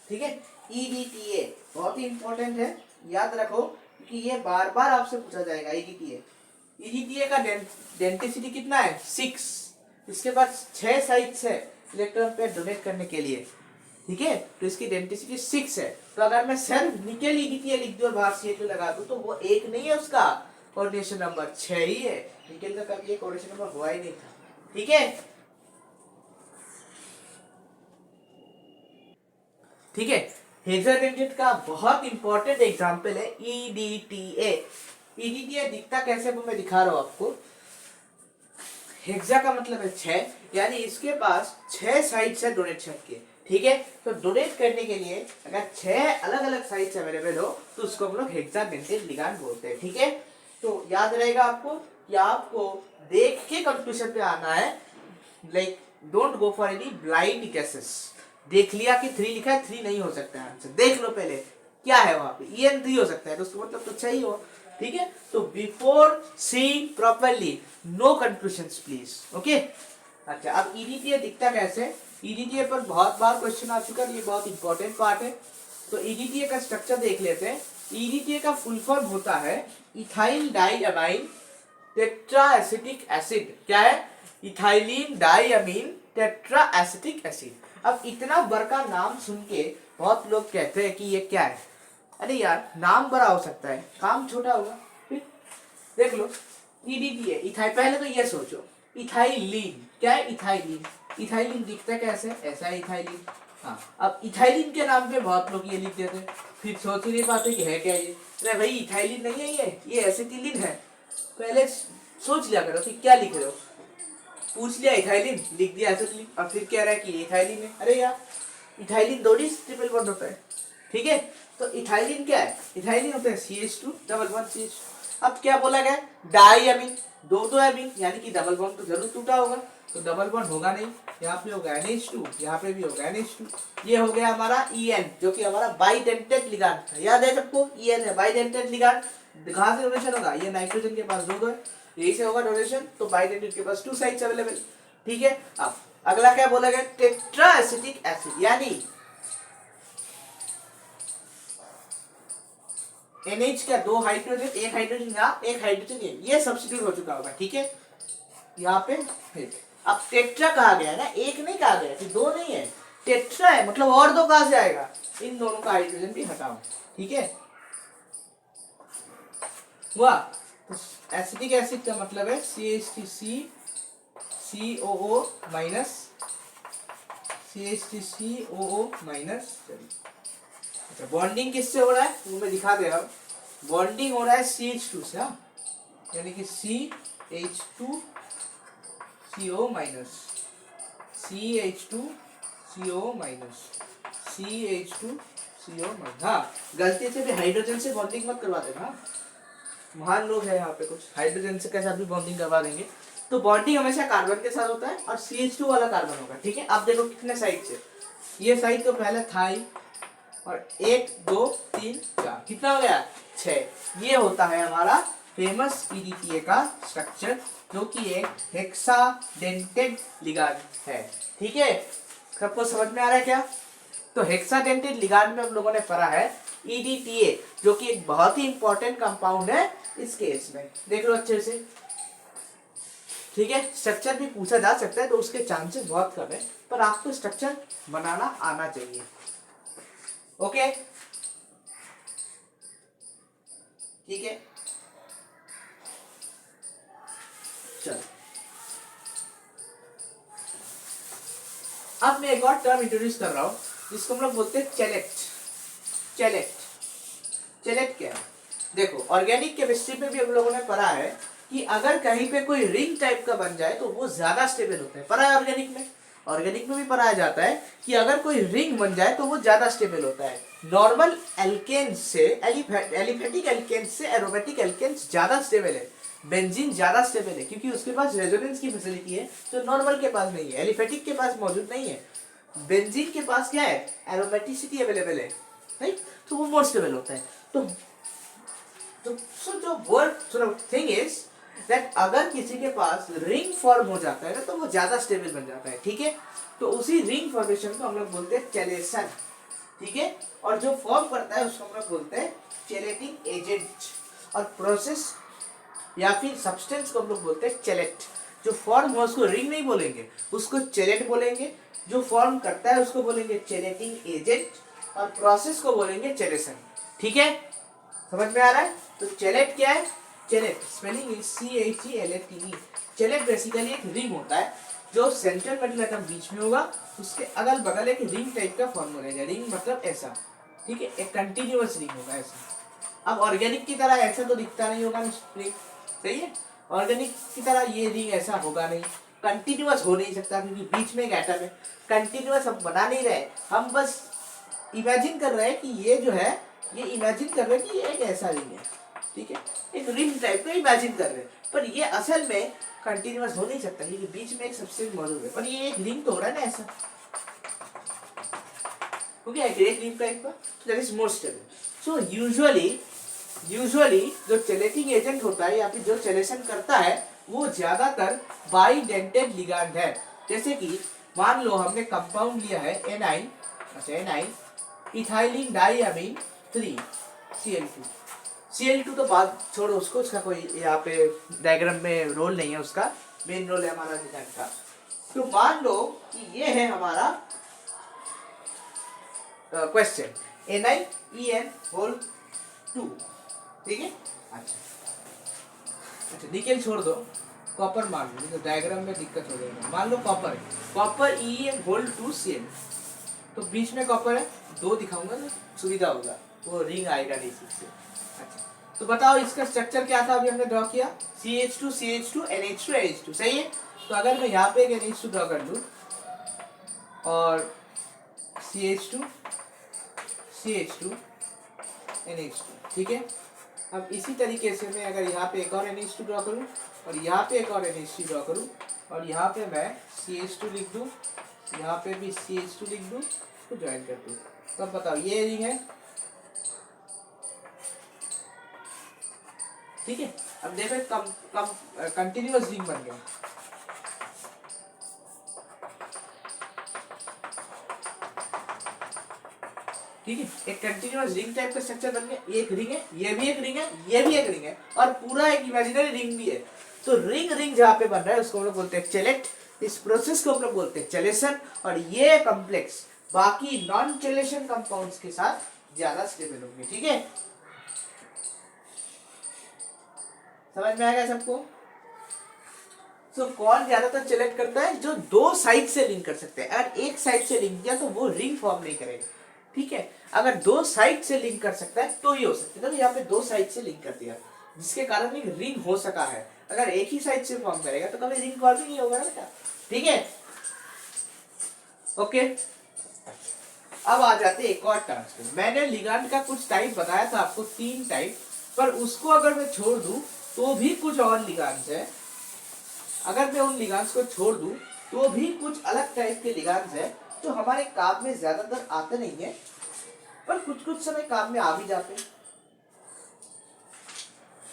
ठीक है, EDTA बहुत ही इंपॉर्टेंट है, याद रखो क्योंकि ये बार बार आपसे पूछा जाएगा। EDTA का डेंसिटी कितना है? 6। इसके पास 6 साइट्स है इलेक्ट्रॉन पे डोनेट करने के लिए, ठीक है। तो इसकी डेंसिटी 6 है। तो अगर मैं सिर्फ निकेल EDTA लिख दूं और बाहर CH2 लगा दूं तो वो 1 नहीं है, उसका कोऑर्डिनेशन नंबर 6 ही है। निकेल का कभी कोऑर्डिनेशन नंबर हुआ ही नहीं था, ठीक है, ठीक है। हेक्साडेंटेट का बहुत इंपॉर्टेंट एग्जांपल है EDTA। EDTA दिखता कैसे वो मैं दिखा रहा हूं आपको। हेक्सा का मतलब है 6, यानी इसके पास 6 साइट्स है डोनेशन के, ठीक है। तो डोनेट करने के लिए अगर 6 अलग अलग साइट्स अवेलेबल हो तो उसको हम लोग हेक्साडेंटेट लिगैंड बोलते हैं, ठीक है। तो याद रहेगा आपको कि आपको देख के कंक्लूजन पे आना है, like don't go for any blind guesses. देख लिया कि 3 लिखा है, 3 नहीं हो सकता है आंसर, देख लो पहले क्या है वहां पे। EN3 हो सकता है तो उसका मतलब तो 6 ही हो, ठीक है। तो before see properly, no conclusions please, okay. अच्छा, अब EDTA दिखता कैसे? EDTA पर बहुत बार क्वेश्चन आ चुका है, ये बहुत इंपॉर्टेंट पार्ट है। तो EDTA का स्ट्रक्चर देख लेते हैं। EDTA का फुल फॉर्म होता है इथाइल डाइअमाइन टेट्राएसिटिक एसिड। क्या है? Ethylene diamine tetraacetic acid. अब इतना बड़का नाम सुन के बहुत लोग कहते हैं कि ये क्या है, अरे यार नाम बड़ा हो सकता है, काम छोटा होगा। फिर देख लो EDTA इथाइल, पहले तो ये सोचो इथाइलिन क्या है, इथाइलिन। इथाइलिन दिखता कैसे, ऐसा है इथाइलिन। हाँ, अब इथाइलिन के नाम पे बहुत लोग ये लिख देते हैं, फिर सोच ही नहीं पाते कि है क्या ये। अरे भाई इथाइलिन नहीं है ये एसिटिलिन है। पहले सोच लिया करो कि क्या लिख रहे हो, पूछ लिया इथाइलिन, लिख दिया एसिटिलिन, और फिर कह रहा है कि इथाइलिन है। अरे यार इथाइलिन दो ट्रिपल बॉन्ड होता है, ठीक है। तो इथाइलिन क्या है, इथाइलिन होता है CH2 डबल बॉन्ड CH2। अब क्या बोला गया, डाई अमीन, दो अमीन, यानी कि डबल बॉन्ड तो जरूर टूटा होगा, तो डबल बॉन्ड होगा नहीं। यहाँ पे होगा NH2, यहाँ पे भी होगा NH2। ये हो गया हमारा EN, जो कि हमारा बाइडेंटेड लिगांड है, याद है सबको, EN है बाइडेंटेड लिगांड। कहाँ से डोनेशन होगा, ये नाइट्रोजन के पास दो है, यही से होगा डोनेशन, तो बाइडेंटेड के पास 2 साइड्स अवेलेबल, ठीक है। अब अगला क्या बोला गया, टेट्रा एसिटिक एसिड, यानी NH का 2 हाइड्रोजन, एक हाइड्रोजन यहाँ, एक हाइड्रोजन ये सब्स्टिट्यूट हो चुका होगा, ठीक है। यहाँ पे अब टेट्रा कहा गया ना, एक नहीं कहा गया कि दो नहीं है, टेट्रा है, मतलब और दो कहां से आएगा, इन दोनों का हाइड्रोजन भी हटाओ, ठीक है। हुआ, तो एसिटिक एसिड का मतलब है CH3C COO minus, CH3COO minus. अच्छा बॉन्डिंग किससे हो रहा है वो मैं दिखा दे रहा हूँ, बॉन्डिंग हो रहा है CH2 से, हाँ, यानी कि CH2CO minus, CH2CO minus, CH2CO minus. हाँ गलती से भी हाइड्रोजन से बॉन्डिंग मत करवा देना, हाँ? महान लोग हैं यहाँ पे, कुछ हाइड्रोजन से कैसा भी बॉन्डिंग करवा देंगे। तो बॉन्डिंग हमेशा कार्बन के साथ होता है और CH2 वाला कार्बन होगा, ठीक है। आप देखो कितने साइड से, ये साइड तो पहले थाई, और 1 2 3 4, कितना हो गया 6। ये होता है हमारा फेमस EDTA का स्ट्रक्चर, जो कि एक हेक्साडेंटेड लिगांड है, ठीक है। सबको समझ में आ रहा है क्या, तो हेक्साडेंटेड लिगांड में हम लोगों ने पढ़ा है EDTA, जो कि एक बहुत ही इंपॉर्टेंट कंपाउंड है इस केस में, देख लो अच्छे से, ठीक है। स्ट्रक्चर भी पूछा जा सकता है, तो उसके चांसेस बहुत कम है, पर आपको स्ट्रक्चर बनाना आना चाहिए, ओके, ठीक है। चलो अब मैं एक और टर्म इंट्रोड्यूस कर रहा हूं, जिसको हम लोग बोलते हैं चेलेट। चेलेट क्या है, देखो ऑर्गेनिक केमिस्ट्री में भी हम लोगों ने पढ़ा है कि अगर कहीं पे कोई रिंग टाइप का बन जाए तो वो ज्यादा स्टेबल होता है, पढ़ा है ऑर्गेनिक में भी पढ़ाया जाता है कि अगर कोई रिंग बन जाए तो वो ज्यादा स्टेबल होता है। नॉर्मल एल्केन से, एलिफेटिक एल्केन से एरोमेटिक एल्केन्स ज्यादा स्टेबल है, बेंजीन ज्यादा स्टेबल है, क्योंकि उसके पास रेजोनेंस की फैसिलिटी है जो नॉर्मल के पास नहीं है, एलिफेटिक के पास मौजूद नहीं है। बेंजीन के पास क्या है, एरोमेटिसिटी अवेलेबल है, राइट, तो वो मोर स्टेबल होता है। तो जो वर्ड थिंग इज दैट अगर किसी के पास रिंग फॉर्म हो जाता है ना, तो वो ज्यादा स्टेबल बन जाता है, ठीक है। तो उसी रिंग फॉर्मेशन को हम लोग बोलते हैं चेलेशन, ठीक है। और जो फॉर्म करता है उसको हम लोग बोलते हैं चेलेटिंग एजेंट, और प्रोसेस या फिर सब्सटेंस को हम लोग बोलते हैं चेलेट। जो फॉर्म हो उसको रिंग नहीं बोलेंगे, उसको चेलेट बोलेंगे, जो फॉर्म करता है उसको बोलेंगे चेलेटिंग एजेंट, और प्रोसेस को बोलेंगे चेलेशन, ठीक है। समझ में आ रहा है, तो चेलेट क्या है, चेलेट स्पेलिंग इज CHELATE। चेलेट बेसिकली एक रिंग होता है जो सेंट्रल मेटल एटम बीच में होगा, उसके अगल बगल एक रिंग टाइप का फॉर्म रहेगा, रिंग मतलब ऐसा, ठीक है, एक कंटिन्यूअस रिंग होगा ऐसा। अब ऑर्गेनिक की तरह ऐसा तो दिखता नहीं होगा रिंग, सही है, ऑर्गेनिक की तरह ये रिंग ऐसा होगा नहीं, कंटिन्यूअस हो नहीं सकता, क्योंकि बीच में एक एटम है। कंटिन्यूअस हम बना नहीं रहे, हम बस इमेजिन कर रहे हैं कि ये जो है, ये इमेजिन कर रहे हैं कि ये एक ऐसा रिंग है, ठीक है, एक रिंग टाइप का इमेजिन कर रहे हैं, पर ये असल में कंटिन्यूअस हो नहीं सकता, क्योंकि बीच में एक सब्सटेंस मौजूद है, पर ये एक रिंग तो हो रहा है ना ऐसा, ओके, एक रिंग टाइप का, that is more stable. So usually जो चेलेटिंग एजेंट होता है या फिर जो चेलेशन करता है वो ज्यादातर बाइडेंटेड लिगांड है। जैसे कि मान लो हमने कंपाउंड लिया है एनाइन, अच्छा एनाइन इथाइलिन डाइअमीन 3 Cl2 तो बात छोड़ो उसको, उसका कोई यहाँ पे डायग्राम में रोल नहीं है, उसका मेन रोल है हमारा लिगांड का। तो मान लो कि ये है हमारा क्वेश्चन NiEn होल 2, ठीक है। अच्छा अच्छा निकेल छोड़ दो, कॉपर मान लो, तो डायग्राम में दिक्कत हो जाएगा। मान लो copper copper En whole 2 Cl, तो बीच में कॉपर है, 2 दिखाऊंगा ना, सुविधा होगा, वो रिंग आएगा नहीं ठीक से। अच्छा तो बताओ इसका स्ट्रक्चर क्या था, अभी हमने ड्रॉ किया CH2 CH2 NH2 NH2, सही है। तो अगर मैं यहाँ पे एक NH2 ड्रॉ कर दूं और CH2 CH2 NH2, ठीक है। अब इसी तरीके से मैं अगर यहाँ पे एक और NH2 ड्रॉ करूँ और यहाँ पे एक और NH2 ड्रॉ करूँ और यहाँ पे मैं CH2 लिख दूँ, यहाँ पे भी CH2 लिख दूँ, इसको ज्वाइन कर दूँ, तब बताओ ये रिंग है, ठीक है। अब देखो कम कम कंटिन्यूअस रिंग बन गया, ठीक है। एक कंटिन्यूअस रिंग टाइप का स्ट्रक्चर बन गया, एक रिंग है, ये भी एक रिंग है, ये भी एक रिंग है, और पूरा एक इमेजिनरी रिंग भी है। तो रिंग रिंग जहाँ पे बन रहा है उसको हम लोग बोलते हैं चेलेट, इस प्रोसेस को हम लोग बोलते हैं चेलेशन, और ये कॉम्प्लेक्स बाकी नॉन चेलेशन कंपाउंड्स के साथ ज्यादा स्टेबल होंगे, ठीक है। समझ में आएगा सबको। तो कौन ज्यादातर चेलेट करता है, जो 2 साइड से लिंक कर सकते हैं। अगर एक साइड से लिंक किया तो वो रिंग फॉर्म नहीं करेगा, ठीक है। अगर 2 साइड से लिंक कर सकता है तो ये हो सकता है, तो यहाँ पे 2 साइड से लिंक कर दिया, जिसके कारण एक रिंग हो सका है। अगर एक ही साइड से फॉर्म करेगा तो कभी रिंग फॉर्म ही नहीं होगा ना बेटा, ठीक है। ओके अब आ जाते एक और टास्क। मैंने लिगांड का कुछ टाइप बताया था आपको, 3 टाइप, पर उसको अगर मैं छोड़ दूं तो भी कुछ और लिगांड्स है। अगर मैं उन लिगांड्स को छोड़ दूं तो भी कुछ अलग टाइप के लिगांड्स है, जो हमारे काम में ज्यादातर आते नहीं है, पर कुछ कुछ समय काम में आ भी जाते हैं।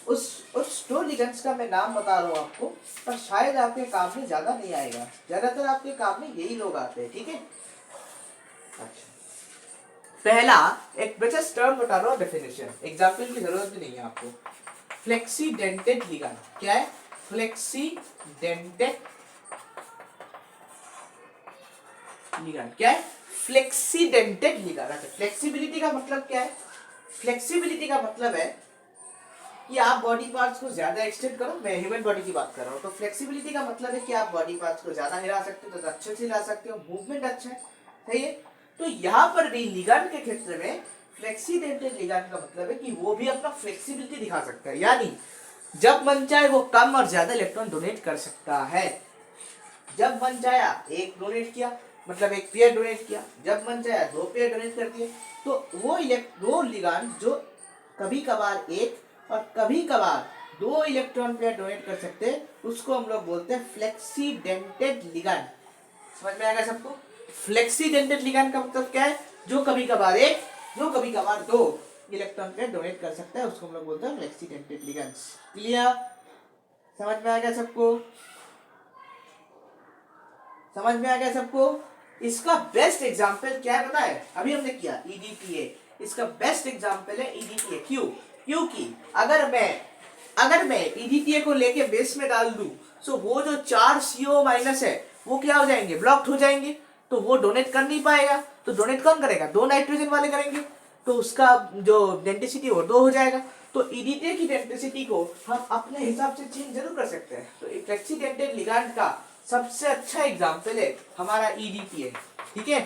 उस 2 लिगेंड्स का मैं नाम बता रहा हूँ आपको, पर शायद आपके काम में ज्यादा नहीं आएगा, ज्यादातर आपके काम में यही लोग आते हैं, ठीक है। अच्छा पहला एक बचा टर्म बता रहा हूँ, डेफिनेशन, एग्जाम्पल की जरूरत भी नहीं है आपको। फ्लेक्सीडेंटेड लिगांड क्या है, फ्लेक्सीडेंटेड लिगांड क्या है, फ्लेक्सीडेंटेड लिगांड। अच्छा फ्लेक्सिबिलिटी का मतलब क्या है, फ्लेक्सिबिलिटी का मतलब है कि आप बॉडी पार्ट्स को ज्यादा एक्सटेंड करो, मैं ह्यूमन बॉडी की बात कर रहा हूँ, तो फ्लेक्सिबिलिटी का मतलब है कि आप बॉडी पार्ट्स को ज्यादा हिला सकते हो, तो अच्छे से हिला सकते हो, मूवमेंट अच्छा है, सही है। तो यहाँ पर भी लिगांड के क्षेत्र में फ्लेक्सीडेंटेड लिगांड का मतलब है कि वो भी अपना फ्लेक्सिबिलिटी दिखा सकता है, यानी जब मन चाहे वो कम और ज्यादा इलेक्ट्रॉन डोनेट कर सकता है। जब मन चाहे एक डोनेट किया, मतलब एक पेयर डोनेट किया, जब मन चाहे 2 पेयर डोनेट कर दिए, तो वो लिगांड जो कभी कभार एक और कभी कभार 2 इलेक्ट्रॉन पेयर डोनेट कर सकते हैं, उसको हम लोग बोलते हैं फ्लेक्सीडेंटेड लिगांड। समझ में आएगा सबको। फ्लेक्सीडेंटेड लिगांड का मतलब क्या है, जो कभी कभार एक, जो कभी कभार 2 इलेक्ट्रॉन पेयर डोनेट कर सकता है, उसको हम लोग बोलते हैं फ्लेक्सीडेंटेड लिगांड्स। क्लियर, समझ में आ गया सबको, समझ में आ गया सबको। इसका बेस्ट एग्जांपल क्या है पता है, अभी हमने किया EDTA, इसका बेस्ट एग्जांपल है EDTA। क्यों, क्योंकि अगर मैं EDTA को लेके बेस में डाल दूं, तो वो जो 4 CO माइनस है वो क्या हो जाएंगे, ब्लॉक्ड हो जाएंगे, तो वो डोनेट कर नहीं पाएगा। तो डोनेट कौन करेगा, 2 नाइट्रोजन वाले करेंगे, तो उसका जो डेंसिटी वो 2 हो जाएगा। तो EDTA की डेंसिटी को हम अपने हिसाब से चेंज जरूर कर सकते हैं। तो फ्लेक्सीडेंटेड लिगांड का सबसे अच्छा एग्जांपल है हमारा EDTA, ठीक है।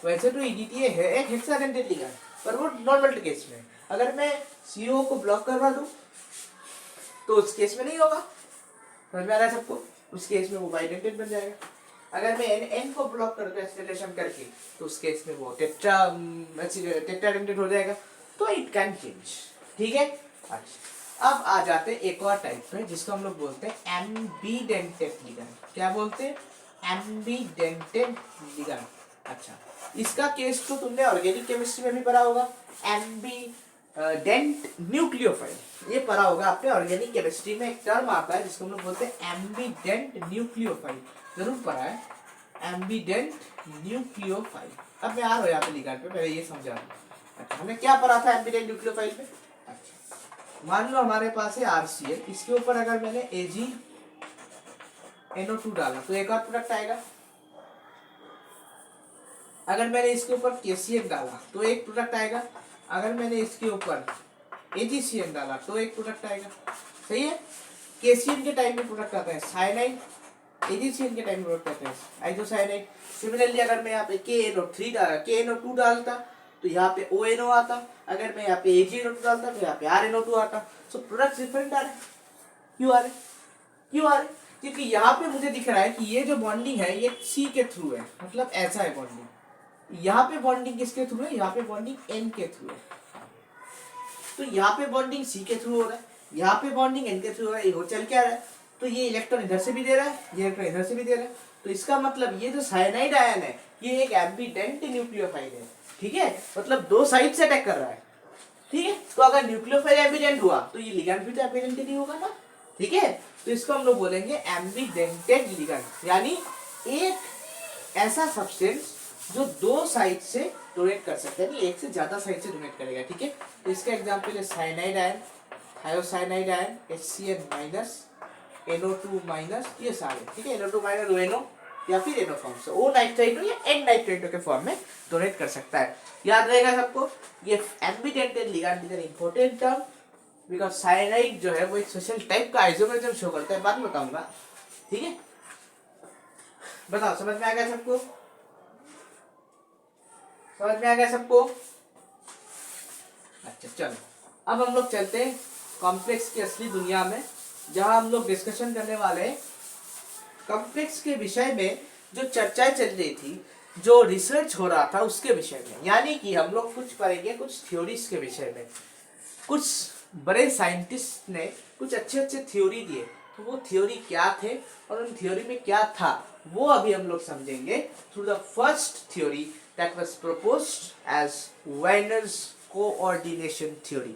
वैसे तो EDTA है एक हेक्साडेंटेड लिगांड, पर वो नॉर्मल केस में, अगर मैं CO को ब्लॉक करवा दूं तो उस केस में नहीं होगा, समझ में आ रहा है सबको। उस केस में वो बाइडेंटेड बन जाएगा। अगर मैं N को ब्लॉक कर दूं एक्सेलेरेशन करके, तो उस केस में वो टेट्राडेंटेड हो जाएगा। तो इट कैन चेंज, ठीक है। अच्छा अब आ जाते हैं एक और टाइप पे, जिसको हम लोग बोलते हैं एम्बीडेंटेड लिगांड। क्या बोलते हैं, एम्बीडेंटेड लिगांड। अच्छा इसका केस तो तुमने ऑर्गेनिक केमिस्ट्री में भी पढ़ा होगा, एम्बीडेंट न्यूक्लियोफाइल, ये पढ़ा होगा आपने ऑर्गेनिक केमिस्ट्री में। एक टर्म आता है जिसको हम लोग बोलते हैं एम्बीडेंट न्यूक्लियोफाइल, जरूर पढ़ा है एम्बीडेंट न्यूक्लियोफाइल। अब मैं आ रहा हूँ यहाँ पे लिगांड पे, पहले ये समझा दूं। अच्छा हमने क्या पढ़ा था एम्बीडेंट न्यूक्लियोफाइल में। मान लो हमारे पास है RCl, इसके ऊपर अगर मैंने AgNO2 डाला तो एक और प्रोडक्ट आएगा, अगर मैंने इसके ऊपर KCl डाला तो एक प्रोडक्ट आएगा, अगर मैंने इसके ऊपर AgCl डाला तो एक प्रोडक्ट आएगा। सही है। KCl के टाइम में प्रोडक्ट आता है साइनाइड, AgCl के टाइम में प्रोडक्ट आता है आइसोसाइनाइड। सिमिलरली अगर मैं यहाँ पे KNO2 डालता तो यहाँ पे ONO आता, अगर मैं यहाँ पे AgNO2 डालता तो यहाँ पे RNO2 आता। सो प्रोडक्ट डिफरेंट आ रहे हैं। क्यों आ रहे? क्योंकि यहाँ पे मुझे दिख रहा है कि ये जो बॉन्डिंग है ये C के थ्रू है, मतलब ऐसा है बॉन्डिंग। यहाँ पे बॉन्डिंग किसके थ्रू है? यहाँ पे बॉन्डिंग N के थ्रू है। तो यहाँ पे बॉन्डिंग C के थ्रू हो रहा है, यहाँ पे बॉन्डिंग N के थ्रू हो रहा है। ये हो चल क्या रहा है? तो ये इलेक्ट्रॉन इधर से भी दे रहा है, ये इलेक्ट्रॉन इधर से भी दे रहा है। तो इसका मतलब ये जो साइनाइड आयन है ये एक एम्बिडेंट न्यूक्लियोफाइल है। ठीक है, मतलब दो साइड से अटैक कर रहा है। ठीक है, तो अगर न्यूक्लियोफाइल एम्बिडेंट हुआ तो ये लिगैंड भी तो एम्बिडेंट नहीं होगा ना। ठीक है, तो इसको हम लोग बोलेंगे एम्बिडेंटेड लिगैंड, यानी एक ऐसा सब्सटेंस जो दो साइड से डोनेट कर सकता है, एक से ज्यादा साइड से डोनेट करेगा। ठीक है, तो इसका एग्जांपल है cyanide ion, thiocyanide ion, HCl- NO2-, ये सारे। ठीक है, NO2- ONO या फिर NO फॉर्म से O नाइट्राइटो या N नाइट्राइटो के फॉर्म में डोनेट कर सकता है। याद रहेगा सबको, ये ambidentate ligand is an important term because cyanide जो है वो एक स्पेशल टाइप का आइसोमरिज्म शो करता है, बाद में बताऊंगा। ठीक है, बताओ समझ में आ गया सबको? समझ में आ गया सबको? अच्छा चलो, अब हम लोग चलते हैं कॉम्प्लेक्स की असली दुनिया में, जहां हम लोग डिस्कशन करने वाले हैं कॉम्प्लेक्स के विषय में। जो चर्चाएं चल रही थी, जो रिसर्च हो रहा था उसके विषय में, यानी कि हम लोग कुछ पढ़ेंगे कुछ थ्योरीज के विषय में। कुछ बड़े साइंटिस्ट ने कुछ अच्छे अच्छे थ्योरी दिए, तो वो थ्योरी क्या थे और उन थ्योरी में क्या था वो अभी हम लोग समझेंगे through the first theory that was proposed as Werner's coordination theory.